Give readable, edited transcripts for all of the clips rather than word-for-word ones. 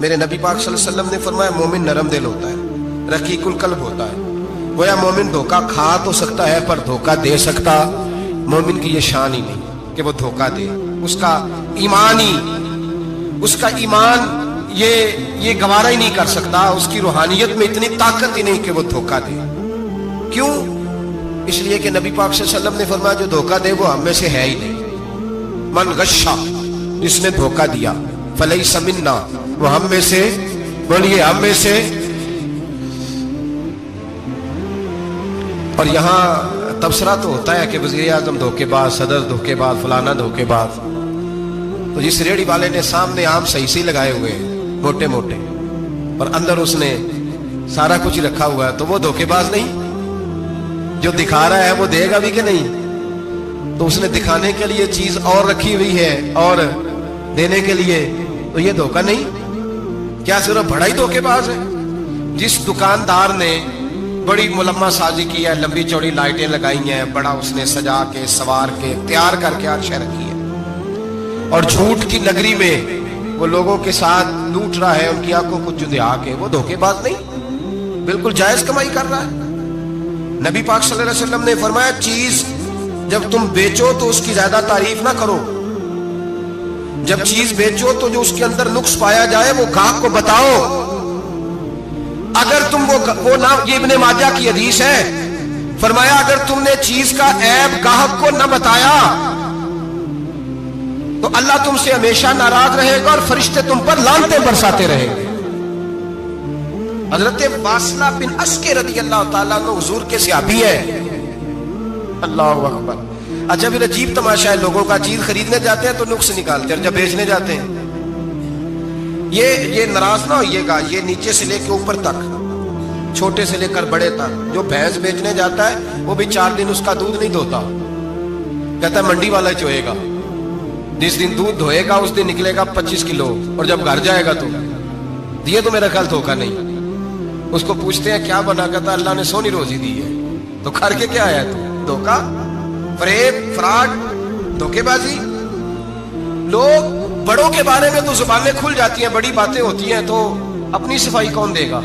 میرے نبی پاک صلی اللہ علیہ وسلم نے فرمایا مومن نرم دل ہوتا ہے، رقیق القلب ہوتا ہے. گویا مومن دھوکہ کھا تو سکتا ہے پر دھوکہ دے سکتا مومن کی یہ شان ہی نہیں کہ وہ دھوکہ دے. اس کا ایمان یہ گوارا ہی نہیں کر سکتا. اس کی روحانیت میں اتنی طاقت ہی نہیں کہ وہ دھوکہ دے. کیوں؟ اس لیے کہ نبی پاک صلی اللہ علیہ وسلم نے فرمایا جو دھوکہ دے وہ ہم میں سے ہے ہی نہیں. من غشا، جس نے دھوکہ دیا، فلیس منا، وہ ہم میں سے، بولیے ہم میں سے. اور یہاں تبصرہ تو ہوتا ہے کہ وزیر اعظم دھوکے باز، صدر دھوکے باز، فلانا دھوکے باز. تو جس ریڑھی والے نے سامنے عام صحیح لگائے ہوئے موٹے موٹے اور اندر اس نے سارا کچھ رکھا ہوا ہے، تو وہ دھوکے باز نہیں؟ جو دکھا رہا ہے وہ دے گا بھی کہ نہیں؟ تو اس نے دکھانے کے لیے چیز اور رکھی ہوئی ہے اور دینے کے لیے، تو یہ دھوکہ نہیں؟ کیا صرف بڑا ہی دھوکے باز ہے؟ جس دکاندار نے بڑی ملمہ سازی کی ہے، لمبی چوڑی لائٹیں لگائی ہیں، بڑا اس نے سجا کے سوار کے تیار کر کے عرشیں رکھی ہے، اور جھوٹ کی نگری میں وہ لوگوں کے ساتھ لوٹ رہا ہے، ان کی آنکھوں کو جدیا کے، وہ دھوکے باز نہیں؟ بالکل جائز کمائی کر رہا ہے. نبی پاک صلی اللہ علیہ وسلم نے فرمایا چیز جب تم بیچو تو اس کی زیادہ تعریف نہ کرو. جب چیز بیچو تو جو اس کے اندر نقص پایا جائے وہ گاہک کو بتاؤ. اگر تم وہ نہ، یہ ابن ماجہ کی حدیث ہے، فرمایا اگر تم نے چیز کا عیب گاہک کو نہ بتایا تو اللہ تم سے ہمیشہ ناراض رہے گا اور فرشتے تم پر لعنتیں برساتے رہیں گے. حضرت واصلہ بن عسکر رضی اللہ تعالیٰ عنہ حضور کے صحابی ہے. اللہ اکبر. اچھا پھر عجیب تماشا ہے، لوگوں کا چیز خریدنے جاتے ہیں تو نقص نکالتے ہیں، جب بیچنے جاتے ہیں یہ ناراض نہ ہوئیے گا. یہ نیچے سے لے کے اوپر تک، چھوٹے سے لے کر بڑے تک، جو بھینس بیچنے جاتا ہے وہ بھی 4 دن اس کا دودھ نہیں دھوتا، کہتا ہے منڈی والا چوئے گا. جس دن دودھ دھوئے گا اس دن نکلے گا 25 کلو، اور جب گھر جائے گا تو یہ تو میرا خیال دھوکہ نہیں. اس کو پوچھتے ہیں کیا بنا، کہتا اللہ نے سونی روزی دی ہے. تو کر کے کیا ہے؟ دھوکہ، فریب، فراڈ، دھوکے بازی. لوگ بڑوں کے بارے میں تو زبانیں کھل جاتی ہیں، بڑی باتیں ہوتی ہیں، تو اپنی صفائی کون دے گا؟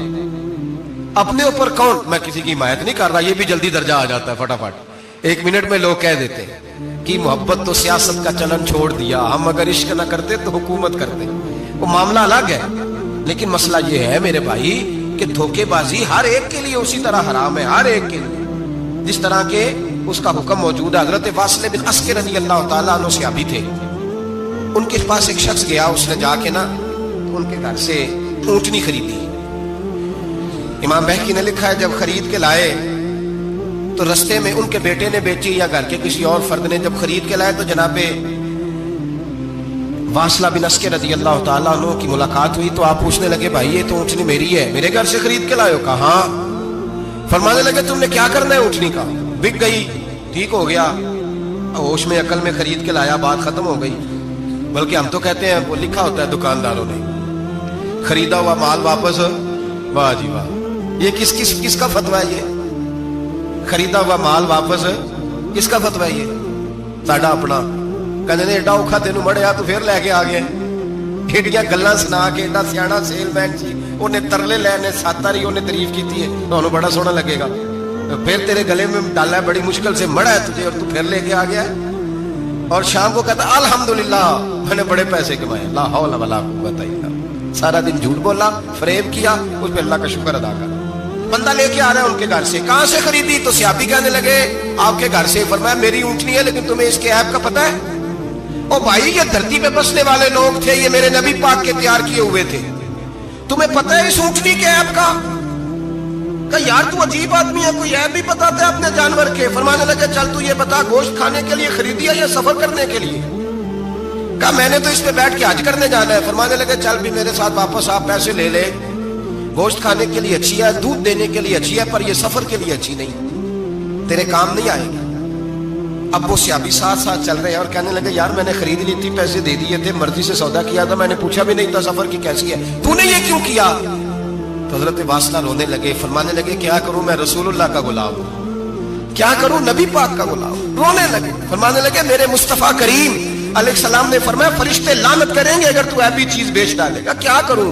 اپنے اوپر کون؟ میں کسی کی حمایت نہیں کر رہا، یہ بھی جلدی درجہ آ جاتا ہے فٹافٹ 1 منٹ میں. لوگ کہہ دیتے ہیں کہ محبت تو سیاست کا چلن چھوڑ دیا، ہم اگر عشق نہ کرتے تو حکومت کرتے. وہ معاملہ الگ ہے، لیکن مسئلہ یہ ہے میرے بھائی کہ دھوکے بازی ہر ایک کے لیے اسی طرح حرام ہے، ہر ایک کے لیے جس طرح کے اس کا حکم موجود ہے. حضرت واصلہ بن عسکر رضی اللہ تعالیٰ عنہ صحابی تھے. ان کے پاس ایک شخص گیا، اس نے جا کے نا ان کے گھر سے اونٹنی خریدی. امام بہقی نے لکھا ہے جب خرید کے لائے تو رستے میں ان کے بیٹے نے بیچی یا گھر کے کسی اور فرد نے جب خرید کے لائے تو جناب واصلہ بن عسکر رضی اللہ تعالیٰ عنہ کی ملاقات ہوئی. تو آپ پوچھنے لگے بھائی یہ تو اونٹنی میری ہے، میرے گھر سے خرید کے لائے ہو؟ کہا ہاں. فرمانے لگے تم نے کیا کرنا ہے اونٹنی کا؟ بک گئی، ٹھیک ہو گیا، ہوش میں عقل میں خرید کے لایا، بات ختم ہو گئی. بلکہ ہم تو کہتے ہیں وہ لکھا ہوتا ہے دکانداروں نے خریدا ہوا مال واپس. واہ جی واہ، یہ کس کا فتویٰ ہے؟ یہ خریدا ہوا مال واپس کس کا فتویٰ ہے؟ یہ ساڈا اپنا. کہتے ہیں ایڈا اوکھا تینوں مڑیا تو پھر لے کے آ گیا. ایڈیاں گلاں سنا کے ایڈا سیاڑا سیل مین سی، انہیں ترلے لینے 7 واਰੀ انہیں تعریف کی ہے، تو بڑا سونا لگے گا. پھر تیرے گلے میں ڈالا ہے، بڑی مشکل سے مڑا ہے تجھے، اور تو پھر لے کے آ گیا ہے. اور شام کو کہتا الحمدللہ میں نے بڑے پیسے کمائے، لا حول ولا قوت الا باللہ. سارا دن جھوٹ بولا، فریب کیا، اس پہ اللہ کا شکر ادا کر. بندہ لے کے آ رہا ہے ان کے گھر سے. کہاں سے خریدی؟ تو صحابی کہنے لگے آپ کے گھر سے. فرمایا میری اونٹنی ہے لیکن تمہیں اس کے عیب کا پتہ ہے؟ او بھائی یہ دھرتی پہ بسنے والے لوگ تھے، یہ میرے نبی پاک کے تیار کیے ہوئے تھے، تمہیں پتہ ہے اس اونٹنی کے عیب کا؟ کہ یار تو عجیب آدمی ہے، کوئی عیب بھی بتاتا ہے اپنے جانور کے. فرمانے لگے چل تو یہ بتا گوشت کھانے کے لیے خریدی ہے یا سفر کرنے کے لیے؟ کہا میں نے تو اس پہ بیٹھ کے حج کرنے جانا ہے. فرمانے لگے چل بھی میرے ساتھ واپس آپ پیسے لے لے، گوشت کھانے کے لیے اچھی ہے، دودھ دینے کے لیے اچھی ہے، پر یہ سفر کے لیے اچھی نہیں، تیرے کام نہیں آئے گی. اب وہ صحابی ساتھ ساتھ چل رہے ہیں اور کہنے لگے یار میں نے خرید لی تھی، پیسے دے دیے تھے، مرضی سے سودا کیا تھا، میں نے پوچھا بھی نہیں تھا سفر کی کیسی ہے، تو نے یہ کیوں کیا؟ تو حضرت واصلہ رونے لگے. فرمانے لگے کیا کروں، میں رسول اللہ کا غلام ہوں، کیا کروں، نبی پاک کا غلام. رونے لگے. فرمانے لگے میرے مصطفیٰ کریم علیہ السلام نے فرمایا فرشتے لعنت کریں گے اگر تو ایسی چیز بیچ ڈالے گا. کیا کروں،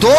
2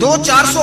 200, 400,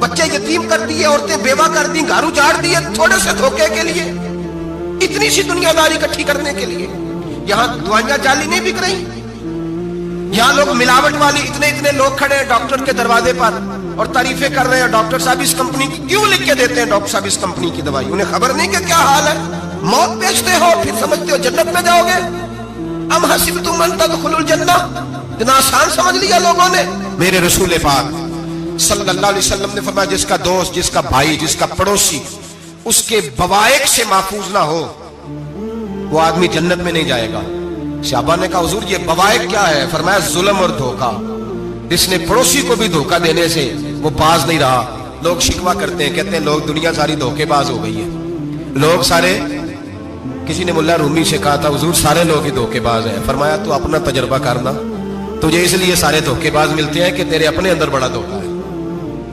بچے یتیم کر دیے, عورتیں بیوہ کر دی, گھر اجاڑ دیے تھوڑے سے دھوکے کے لیے, اتنی سی دنیا داری اکٹھی کرنے کے لیے. یہاں دوائیاں جعلی نہیں بک رہی, یہاں لوگ ملاوٹ والی اتنے لوگ کھڑے ہیں ڈاکٹر کے دروازے پر اور تعریفیں کر رہے ہیں, ڈاکٹر صاحب اس کمپنی کی کیوں لکھ کے دیتے ہیں, ڈاکٹر صاحب اس کمپنی کی دوائی, انہیں خبر نہیں کہ کیا حال ہے. موت بیچتے ہو پھر سمجھتے ہو جنت میں جاؤ گے. ام حسبتم ان تدخلوا الجنہ, اتنا آسان سمجھ لیا لوگوں نے. میرے رسول پاک صلی اللہ علیہ وسلم نے فرمایا جس کا دوست, جس کا بھائی, جس کا پڑوسی اس کے بوائق سے محفوظ نہ ہو وہ آدمی جنت میں نہیں جائے گا. صحابہ نے کہا حضور یہ بوائق کیا ہے؟ فرمایا ظلم اور دھوکہ. جس نے پڑوسی کو بھی دھوکہ دینے سے وہ باز نہیں رہا. لوگ شکوہ کرتے ہیں, کہتے ہیں لوگ دنیا ساری دھوکے باز ہو گئی ہے, لوگ سارے. کسی نے ملا رومی سے کہا تھا حضور سارے لوگ ہی دھوکے باز ہیں. فرمایا تو اپنا تجربہ کرنا, تجھے اس لیے سارے دھوکے باز ملتے ہیں کہ تیرے اپنے اندر بڑا دھوکہ ہے.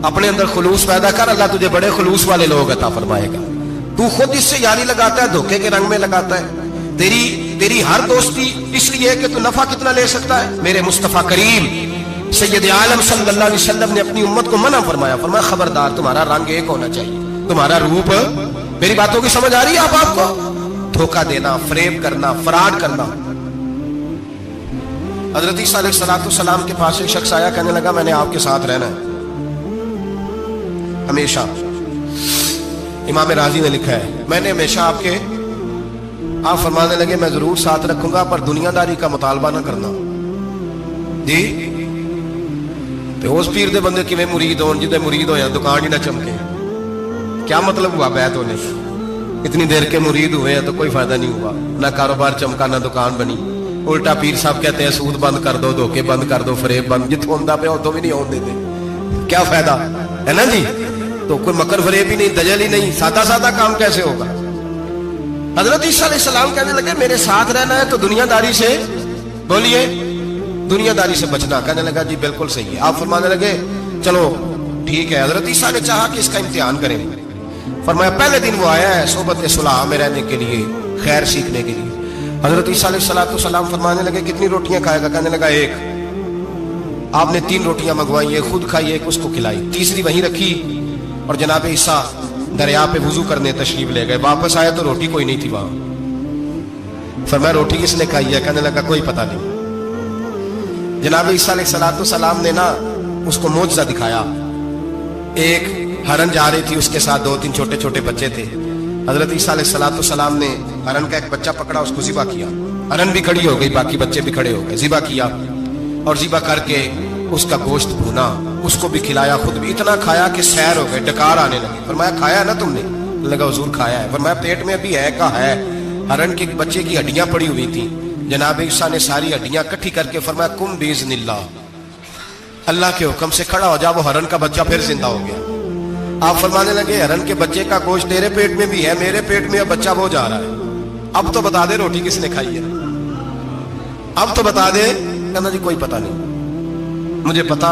اپنے اندر خلوص پیدا کر, اللہ تجھے بڑے خلوص والے لوگ عطا فرمائے گا. تو خود اس سے یاری لگاتا ہے, دھوکے کے رنگ میں لگاتا ہے. تیری ہر دوستی اس لیے کہ تو نفع کتنا لے سکتا ہے. میرے مصطفیٰ کریم سید عالم صلی اللہ علیہ وسلم نے اپنی امت کو منع فرمایا, فرمایا خبردار تمہارا رنگ ایک ہونا چاہیے, تمہارا روپ. میری باتوں کی سمجھ آ رہی ہے آپ کو؟ دھوکہ دینا, فریب کرنا, فراڈ کرنا. حضرت عیسیٰ علیہ السلام کے پاس ایک شخص آیا, کہنے لگا میں نے آپ کے ساتھ رہنا ہے ہمیشہ. امام راضی نے لکھا ہے میں نے ہمیشہ آپ فرمانے لگے میں ضرور ساتھ رکھوں گا پر دنیا داری کا مطالبہ نہ کرنا. جی تو اس پیر دے بندے کیویں مرید ہون جدے مرید ہویا دکان ہی نہ چمکے. کیا مطلب ہوا بیعت ہونے سے؟ اتنی دیر کے مرید ہوئے ہیں تو کوئی فائدہ نہیں ہوا, نہ کاروبار چمکا نہ دکان بنی. الٹا پیر صاحب کہتے ہیں سود بند کر دو, دھوکے بند کر دو, فریب بند. جتوں ہوندا پیا اتوں بھی نہیں ہون دیتے. کیا فائدہ ہے نا جی. تو کوئی مکر فریب ہی نہیں, دجل ہی نہیں, سادہ کام کیسے ہوگا. حضرت عیسیٰ علیہ السلام کہنے لگے میرے ساتھ رہنا ہے تو دنیا داری سے, بولیے دنیا داری سے بچنا. کہنے لگا جی بالکل صحیح ہے. آپ فرمانے لگے چلو ٹھیک ہے. حضرت عیسیٰ نے چاہا کہ اس کا امتحان کریں. فرمایا پہلے دن وہ آیا ہے صحبت صلح میں رہنے کے لیے, خیر سیکھنے کے لیے. حضرت عیسیٰ علیہ السلام فرمانے لگے کتنی روٹیاں کھائے گا؟ کہنے لگا ایک. آپ نے 3 روٹیاں منگوائی, ایک خود کھائی, ایک اس کو کھلائی, تیسری وہیں رکھی اور جناب عیسیٰ دریا پہ وضو کرنے تشریف لے گئے. واپس آئے تو روٹی کوئی نہیں تھی وہاں. فرمایا روٹی کس نے کھائی ہے؟ کہنے لگا کوئی پتہ نہیں. جناب عیسیٰ علیہ السلام نے نا اس کو معجزہ دکھایا. ایک ہرن جا رہی تھی, اس کے ساتھ 2-3 چھوٹے چھوٹے بچے تھے. حضرت عیسیٰ علیہ السلام نے ہرن کا ایک بچہ پکڑا, اس کو ذبح کیا. ہرن بھی کھڑی ہو گئی, باقی بچے بھی کھڑے ہو گئے. ذبح کیا اور ذبح کر کے اس کا گوشت بھونا, اس کو بھی کھلایا, خود بھی اتنا کھایا کہ سیر ہو گئے, ڈکار آنے لگے. فرمایا کھایا نا تم نے؟ لگا حضور کھایا ہے. فرمایا پیٹ میں ابھی ہے کہا ہے. ہرن کے بچے کی ہڈیاں پڑی ہوئی تھیں. جناب عیسیٰ نے ساری ہڈیاں اکٹھی کر کے فرمایا کم باذن اللہ, اللہ کے حکم سے کھڑا ہو جا. وہ ہرن کا بچہ پھر زندہ ہو گیا. آپ فرمانے لگے ہرن کے بچے کا گوشت تیرے پیٹ میں بھی ہے, میرے پیٹ میں اب بچہ وہ جا رہا ہے. اب تو بتا دے روٹی کس نے کھائی ہے, اب تو بتا دے. کہنا جی کوئی پتہ نہیں, مجھے پتا.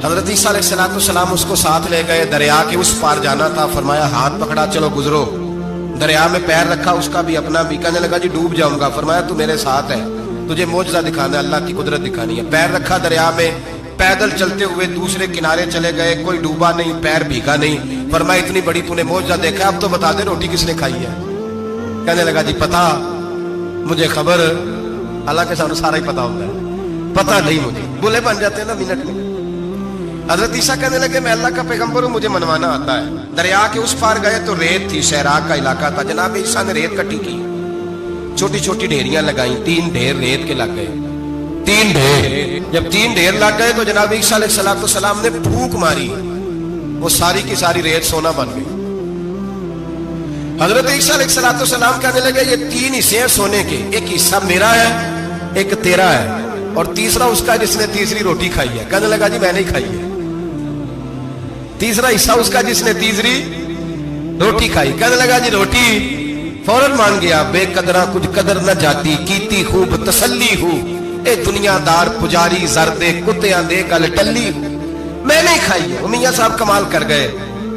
حضرت عیسیٰ علیہ السلام اس کو ساتھ لے گئے, دریا کے اس پار جانا تھا. فرمایا ہاتھ پکڑا چلو گزرو. دریا میں پیر رکھا, اس کا بھی اپنا بھی. کہنے لگا جی ڈوب جاؤں گا. فرمایا تو میرے ساتھ ہے, تجھے معجزہ دکھانا ہے, اللہ کی قدرت دکھانی ہے. پیر رکھا دریا میں, پیدل چلتے ہوئے دوسرے کنارے چلے گئے. کوئی ڈوبا نہیں, پیر بھیگا نہیں. فرمایا اتنی بڑی تو نے معجزہ دیکھا, اب تو بتا دے روٹی کس نے کھائی ہے. کہنے لگا جی پتا مجھے خبر, اللہ کے سامنے سارا ہی پتا ہوتا ہے, پتا نہیں مجھے. بولے بن جاتے ہیں نا منٹ میں. حضرت عیسیٰ کہنے لگے میں اللہ کا پیغمبر ہوں, مجھے منوانا آتا ہے. دریا کے اس پار گئے تو ریت تھی, صحرا کا علاقہ تھا. جناب عیسیٰ نے ریت کٹی کی, چھوٹی چھوٹی ڈھیریاں لگائیں. 3 ڈھیر ریت کے لگ گئے. 3 ڈھیر, جب 3 ڈھیر لگ گئے تو جناب عیسیٰ علیہ السلام نے پھونک ماری, وہ ساری کی ساری ریت سونا بن گئی. حضرت عیسیٰ علیہ السلام کہنے لگے یہ 3 حصے ہیں سونے کے, ایک حصہ میرا ہے, ایک تیرا ہے, اور تیسرا اس کا جس نے تیسری روٹی کھائی ہے. کہنے لگا جی میں نہیں کھائی ہے. تیسرا حصہ اس کا جس نے تیسری روٹی کھائی. کہنے لگا جی روٹی. فوراً مان گیا, بے قدرہ کچھ قدر نہ جاتی, کیتی خوب تسلی ہو, اے دنیا دار پجاری زردے کتیاں دے گل ٹلی ہو, میں نہیں کھائی ہے. میاں صاحب کمال کر گئے.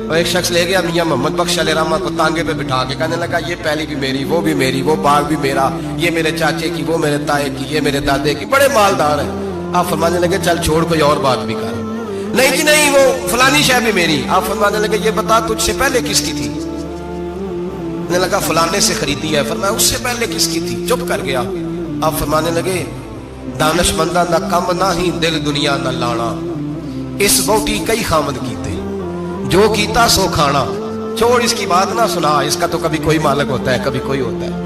اور ایک شخص لے گیا میاں محمد بخش علیہ رحمہ کو تانگے پہ بٹھا کے, کہنے لگا یہ پہلی بھی میری, وہ بھی میری, وہ باغ بھی میرا, یہ میرے چاچے کی, وہ میرے تائے کی, یہ میرے دادے کی, بڑے مالدار ہیں. آپ فرمانے لگے چل چھوڑ کوئی اور بات بھی کر. نہیں جی نہیں وہ فلانی شے بھی میری. آپ فرمانے لگے یہ بتا تجھ سے پہلے کس کی تھی؟ نے لگا فلانے سے خریدی ہے. فرمایا اس سے پہلے کس کی تھی؟ چپ کر گیا. آپ فرمانے لگے دانش مندہ نہ کم نہ ہی دل دنیا نہ لانا, اس بوٹی کئی خامد کیتے جو کیتا سو کھانا. چھوڑ اس کی بات نہ سنا, اس کا تو کبھی کوئی مالک ہوتا ہے کبھی کوئی ہوتا ہے.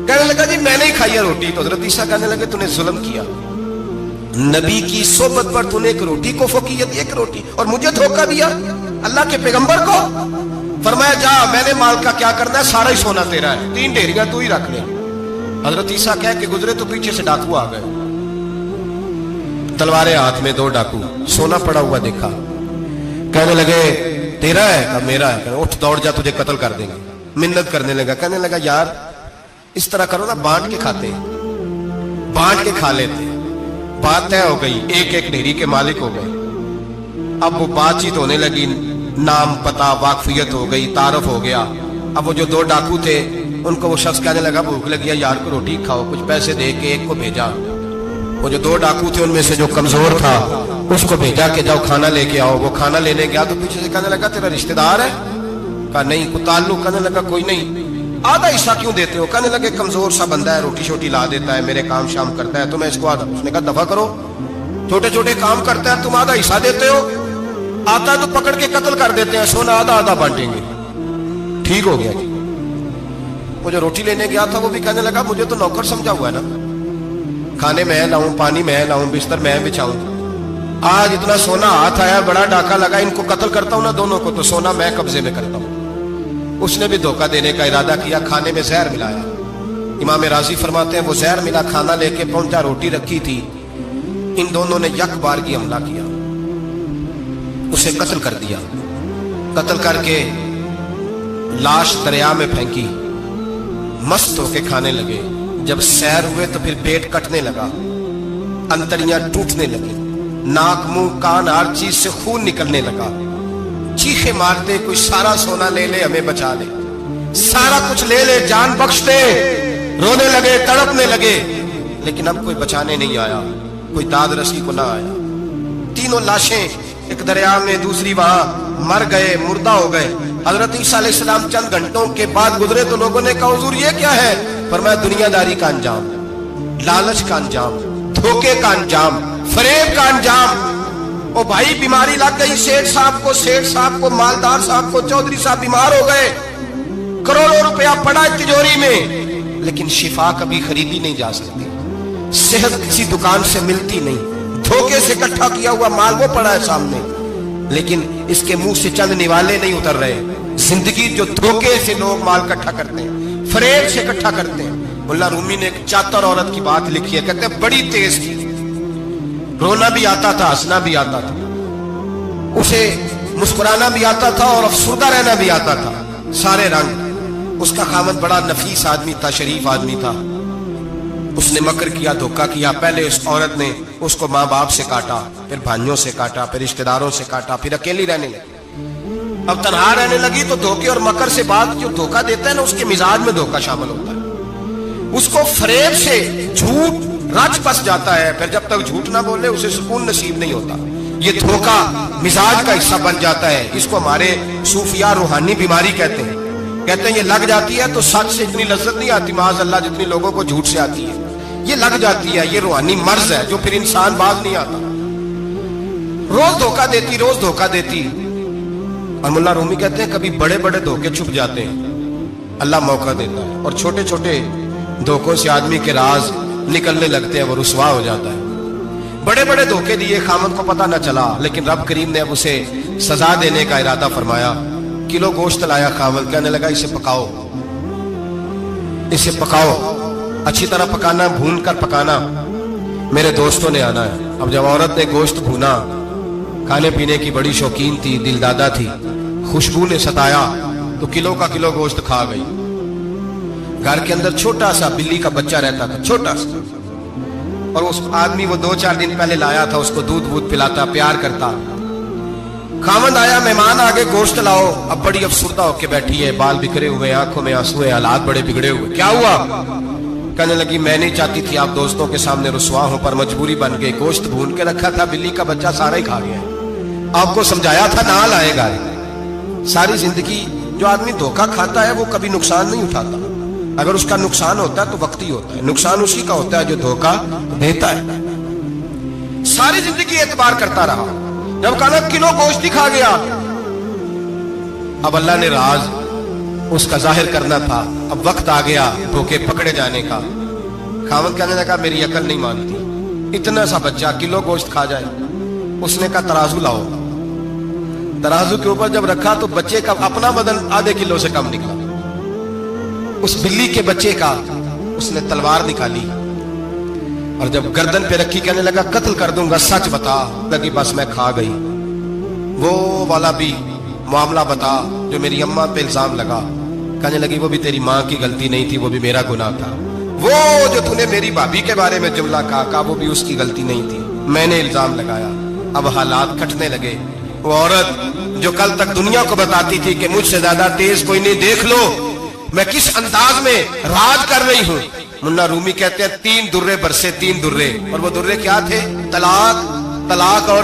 کہنے لگا جی میں نے ہی کھائی ہے روٹی. تو حضرت عیسیٰ کہنے لگے تو نے ظلم کیا, نبی کی صحبت پر تو نے ایک روٹی کو فوقیت, ایک روٹی, اور مجھے دھوکہ دیا اللہ کے پیغمبر کو. فرمایا جا میں نے مال کا کیا کرنا ہے, سارا ہی سونا تیرا ہے, 3 ڈھیریاں تو ہی رکھ لے. حضرت عیسیٰ کہہ کے گزرے تو پیچھے سے ڈاکو آ گئے, تلواریں ہاتھ میں, 2 ڈاکو, سونا پڑا ہوا دیکھا. کہنے لگے تیرا ہے؟ کہا میرا ہے. کہا اٹھ دوڑ جا تجھے قتل کر دیں گے. منت کرنے لگا. کہنے لگا یار اس طرح کرو نا, بانٹ کے کھاتے, بانٹ کے کھا لیتے. بات طے ہو گئی, ایک ایک ڈھیری کے مالک ہو گئے. اب وہ بات چیت ہونے لگی, نام پتہ واقفیت ہو گئی, تعارف ہو گیا. اب وہ جو 2 ڈاکو تھے ان کو وہ شخص کہنے لگا بھوک لگی ہے یار کو روٹی کھاؤ, کچھ پیسے دے کے ایک کو بھیجا. وہ جو 2 ڈاکو تھے ان میں سے جو کمزور تھا اس کو بھیجا کہ جاؤ کھانا لے کے آؤ. وہ کھانا لینے گیا تو پیچھے سے کہنے لگا تیرا رشتہ دار ہے؟ کہا نہیں. کوئی تعلق؟ کہنے لگا کوئی نہیں. آدھا حصہ کیوں دیتے ہو؟ کہنے لگے کمزور سا بندہ ہے, روٹی شوٹی لا دیتا ہے, میرے کام شام کرتا ہے, تو میں اس کو آدھا. اس نے کہا دفع کرو, چھوٹے چھوٹے کام کرتا ہے, تم آدھا حصہ دیتے ہو, آتا ہے تو پکڑ کے قتل کر دیتے ہیں, سونا آدھا آدھا بانٹیں گے. ٹھیک ہو گیا جی. وہ جو روٹی لینے گیا تھا وہ بھی کہنے لگا مجھے تو نوکر سمجھا ہوا ہے نا, کھانے میں لاؤں, پانی میں لاؤں, بستر میں بچھاؤں. آج اتنا سونا ہاتھ آیا, بڑا ڈاکہ لگا, ان کو قتل کرتا ہوں نا دونوں کو, تو سونا میں قبضے میں کرتا ہوں. اس نے بھی دھوکہ دینے کا ارادہ کیا, کھانے میں زہر ملایا. امام راضی فرماتے ہیں وہ زہر ملا کھانا لے کے پہنچا, روٹی رکھی تھی, ان دونوں نے یک بارگی حملہ کیا, اسے قتل کر دیا. قتل کر کے لاش دریا میں پھینکی, مست ہو کے کھانے لگے. جب سیر ہوئے تو پھر پیٹ کٹنے لگا, انتڑیاں ٹوٹنے لگی, ناک منہ کان ہر چیز سے خون نکلنے لگا. چیخے مارتے کوئی سارا سونا لے لے ہمیں بچا لے, سارا کچھ لے لے جان بخش دے. رونے لگے, تڑپنے لگے, لیکن اب کوئی بچانے نہیں آیا, کوئی داد رسی کو نہ آیا. 3 لاشیں, ایک دریا میں, دوسری وہاں, مر گئے, مردہ ہو گئے. حضرت عیسیٰ علیہ السلام چند گھنٹوں کے بعد گزرے تو لوگوں نے کہا حضور یہ کیا ہے؟ فرمایا دنیا داری کا انجام, لالچ کا انجام, دھوکے کا انجام, فریب کا انجام. او بھائی بیماری لگ گئی سیٹھ صاحب کو, مالدار صاحب کو, چودھری صاحب بیمار ہو گئے, کروڑوں روپیہ پڑا ہے تجوری میں, لیکن شفا کبھی خریدی نہیں جا سکتی, صحت کسی دکان سے ملتی نہیں, دھوکے سے اکٹھا کیا ہوا مال وہ پڑا ہے سامنے, لیکن اس کے منہ سے چند نوالے نہیں اتر رہے. زندگی جو دھوکے سے لوگ مال اکٹھا کرتے ہیں, فریب سے اکٹھا کرتے ہیں. مولا رومی نے ایک چاتر عورت کی بات لکھی ہے, کہتے ہیں بڑی تیز تھی, رونا بھی آتا تھا, ہنسنا بھی آتا تھا, اسے مسکرانا بھی آتا تھا اور افسردہ رہنا بھی آتا تھا, سارے رنگ. اس کا خاوند بڑا نفیس آدمی تھا, شریف آدمی تھا. اس نے مکر کیا, دھوکہ کیا. پہلے اس عورت نے اس کو ماں باپ سے کاٹا, پھر بھائیوں سے کاٹا, پھر رشتہ داروں سے کاٹا, پھر اکیلی رہنے لگی. اب تنہا رہنے لگی تو دھوکے اور مکر سے بات, جو دھوکہ دیتا ہے نا اس کے مزاج میں دھوکہ شامل ہوتا ہے. اس کو فریب سے جھوٹ رچ پس جاتا ہے, پھر جب تک جھوٹ نہ بولے اسے سکون نصیب نہیں ہوتا. یہ دھوکہ مزاج کا حصہ بن جاتا ہے. اس کو ہمارے صوفیاء روحانی بیماری کہتے ہیں. کہتے ہیں یہ لگ جاتی ہے تو سچ سے اتنی لذت نہیں آتی معاذ اللہ جتنی لوگوں کو جھوٹ سے آتی ہے. یہ لگ جاتی ہے, یہ روحانی مرض ہے جو پھر انسان باز نہیں آتا. روز دھوکہ دیتی, روز دھوکہ دیتی. اور مولا رومی کہتے ہیں کبھی بڑے بڑے دھوکے چھپ جاتے ہیں, اللہ موقع دیتا ہے, اور چھوٹے چھوٹے دھوکوں سے آدمی کے راز نکلنے لگتے ہیں, وہ رسوا ہو جاتا ہے. بڑے بڑے دھوکے دیے, خامد کو پتہ نہ چلا, لیکن رب کریم نے اب اسے سزا دینے کا ارادہ فرمایا. کلو گوشت لایا خامد, کہنے لگا اسے پکاؤ, اسے پکاؤ, اچھی طرح پکانا, بھون کر پکانا, میرے دوستوں نے آنا ہے. اب جب عورت نے گوشت بھونا, کھانے پینے کی بڑی شوقین تھی, دل دادا تھی, خوشبو نے ستایا تو کلو کا کلو گوشت کھا گئی. گھر کے اندر چھوٹا سا بلی کا بچہ رہتا تھا, چھوٹا سا, اور اس آدمی وہ 2-4 دن پہلے لایا تھا, اس کو دودھ وودھ پلاتا, پیار کرتا. خامد آیا, مہمان آگے, گوشت لاؤ. اب بڑی افسردہ ہو کے بیٹھی ہے, بال بکھرے ہوئے, آنکھوں میں آنسو ہے, حالات بڑے بگڑے ہوئے. کیا ہوا؟ کہنے لگی میں نہیں چاہتی تھی آپ دوستوں کے سامنے رسوا ہوں, پر مجبوری بن گئی. گوشت بھون کے رکھا تھا, بلی کا بچہ سارا ہی کھا گیا. آپ کو سمجھایا تھا نہ لائے گا. ساری زندگی جو آدمی دھوکا کھاتا ہے وہ کبھی نقصان نہیں اٹھاتا. اگر اس کا نقصان ہوتا ہے تو وقتی ہوتا ہے. نقصان اسی کا ہوتا ہے جو دھوکا دیتا ہے. ساری زندگی اعتبار کرتا رہا. جب کہا کلو گوشت دکھا گیا, اب اللہ نے راز اس کا ظاہر کرنا تھا. اب وقت آ گیا دھوکے پکڑے جانے کا. خاوند کہنے لگا میری عقل نہیں مانتی, اتنا سا بچہ کلو گوشت کھا جائے. اس نے کہا ترازو لاؤ. ترازو کے اوپر جب رکھا تو بچے کا اپنا بدن آدھے کلو سے کم نکلا. اس بلی کے بچے کا اس نے تلوار نکالی اور جب گردن پہ رکھی کہنے لگا قتل کر دوں گا, سچ بتا. لگی بس میں کھا گئی. وہ والا بھی معاملہ بتا جو میری اماں پہ الزام لگا. کہنے لگی وہ بھی تیری ماں کی غلطی نہیں تھی, وہ بھی میرا گناہ تھا. وہ جو تو نے میری بھابھی کے بارے میں جملہ کہا وہ بھی اس کی غلطی نہیں تھی, میں نے الزام لگایا. اب حالات کھٹنے لگے. وہ عورت جو کل تک دنیا کو بتاتی تھی کہ مجھ سے زیادہ تیز کوئی نہیں, دیکھ لو میں کس انداز میں راج کر رہی ہوں. منا رومی کہتے ہیں 3 درے برسے 3 درے, اور وہ درے کیا تھے؟ طلاق, طلاق اور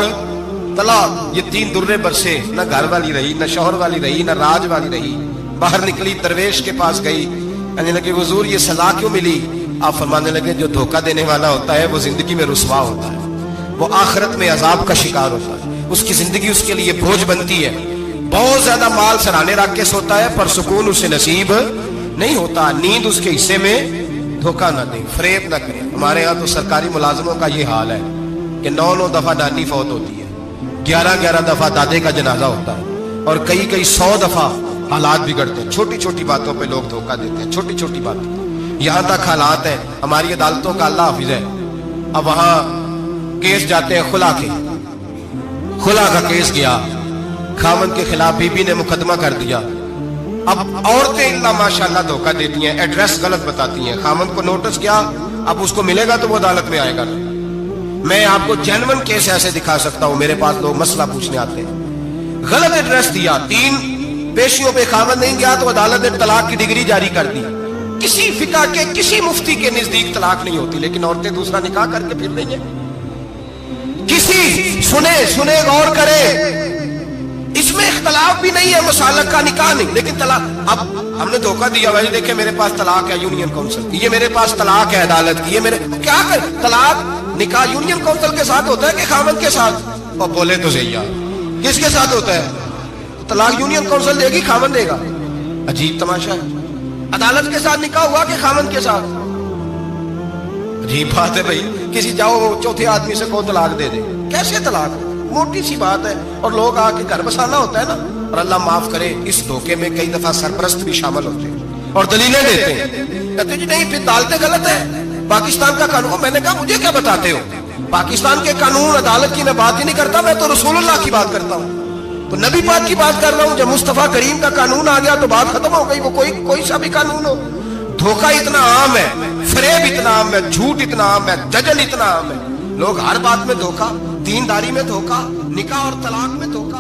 طلاق. یہ 3 درے برسے. نہ گھر والی رہی, نہ شوہر والی رہی, نہ راج والی رہی. باہر نکلی, درویش کے پاس گئی, کہنے لگے حضور یہ سزا کیوں ملی؟ آپ فرمانے لگے جو دھوکہ دینے والا ہوتا ہے وہ زندگی میں رسوا ہوتا ہے, وہ آخرت میں عذاب کا شکار ہوتا ہے. اس کی زندگی اس کے لیے بوجھ بنتی ہے. بہت زیادہ مال سرانے رکھ کے سوتا ہے پر سکون اسے نصیب نہیں ہوتا. نیند اس کے حصے میں. دھوکہ نہ دیں, فریب نہ کریں. ہمارے ہاں تو سرکاری ملازموں کا یہ حال ہے کہ 9 دفعہ نانی فوت ہوتی ہے, 11 دفعہ دادے کا جنازہ ہوتا ہے, اور کئی 100 دفعہ حالات بگڑتے ہیں. چھوٹی چھوٹی باتوں پہ لوگ دھوکہ دیتے ہیں, چھوٹی چھوٹی باتیں. یہاں تک حالات ہیں ہماری عدالتوں کا, اللہ حافظ ہے, اب وہاں کیس جاتے ہیں خلا کے. خلا کا کیس گیا, خاوند کے خلاف بی بی نے مقدمہ کر دیا. اب عورتیں اللہ ماشاءاللہ دھوکہ دیتی ہیں, ایڈریس غلط بتاتی ہیں. خاوند کو نوٹس کیا, اب اس کو ملے گا تو وہ عدالت میں آئے گا. میں آپ کو جینون کیس ایسے دکھا سکتا ہوں, میرے پاس لوگ مسئلہ پوچھنے آتے ہیں. غلط ایڈریس دیا, 3 پیشیوں پہ خاوند نہیں گیا تو عدالت نے طلاق کی ڈگری جاری کر دی. کسی فقہ کے کسی مفتی کے نزدیک طلاق نہیں ہوتی, لیکن عورتیں دوسرا نکاح کر کے پھر رہی ہیں. کسی سنے غور کرے, اس میں اختلاف بھی نہیں ہے, مسالک کا نکاح نہیں, لیکن طلاق. اب ہم نے دھوکہ دیا, بھائی دیکھیں میرے پاس طلاق ہے یونین کونسل کی, یہ میرے پاس طلاق ہے عدالت کی, یہ میرے کیا کر. طلاق نکاح یونین کونسل کے ساتھ ہوتا ہے کہ خاوند کے ساتھ؟ اور بولے تو صحیح ہے, کس کے ساتھ ہوتا ہے؟ طلاق یونین کونسل دے گی, خاوند دے گا. عجیب تماشا ہے. عدالت کے ساتھ نکاح ہوا کہ خاوند کے ساتھ؟ عجیب بات ہے بھائی. کسی جاؤ چوتھے آدمی سے کو طلاق دے دے, کیسے طلاق؟ موٹی سی بات ہے. اور لوگ آ کے گھر بسانا ہوتا ہے نا. اور اللہ معاف کرے اس دھوکے میں کئی دفعہ سرپرست بھی شامل ہوتے ہیں اور دلیلیں دیتے ہیں, کہتے جی نہیں پھر دالتیں غلط ہے, پاکستان کا قانون. میں نے کہا مجھے کیا بتاتے ہو, پاکستان کے قانون عدالت کی میں بات ہی نہیں کرتا, میں تو رسول اللہ کی بات کرتا ہوں, تو نبی پاک کی بات کر رہا ہوں. جب مصطفیٰ کریم کا قانون آ گیا تو بات ختم ہو گئی. وہ کوئی سا بھی قانون ہو. دھوکہ اتنا عام ہے, فریب اتنا عام ہے, جھوٹ اتنا عام ہے, دجل اتنا عام ہے. لوگ ہر بات میں دھوکہ, دینداری میں دھوکہ, نکاح اور طلاق میں دھوکہ.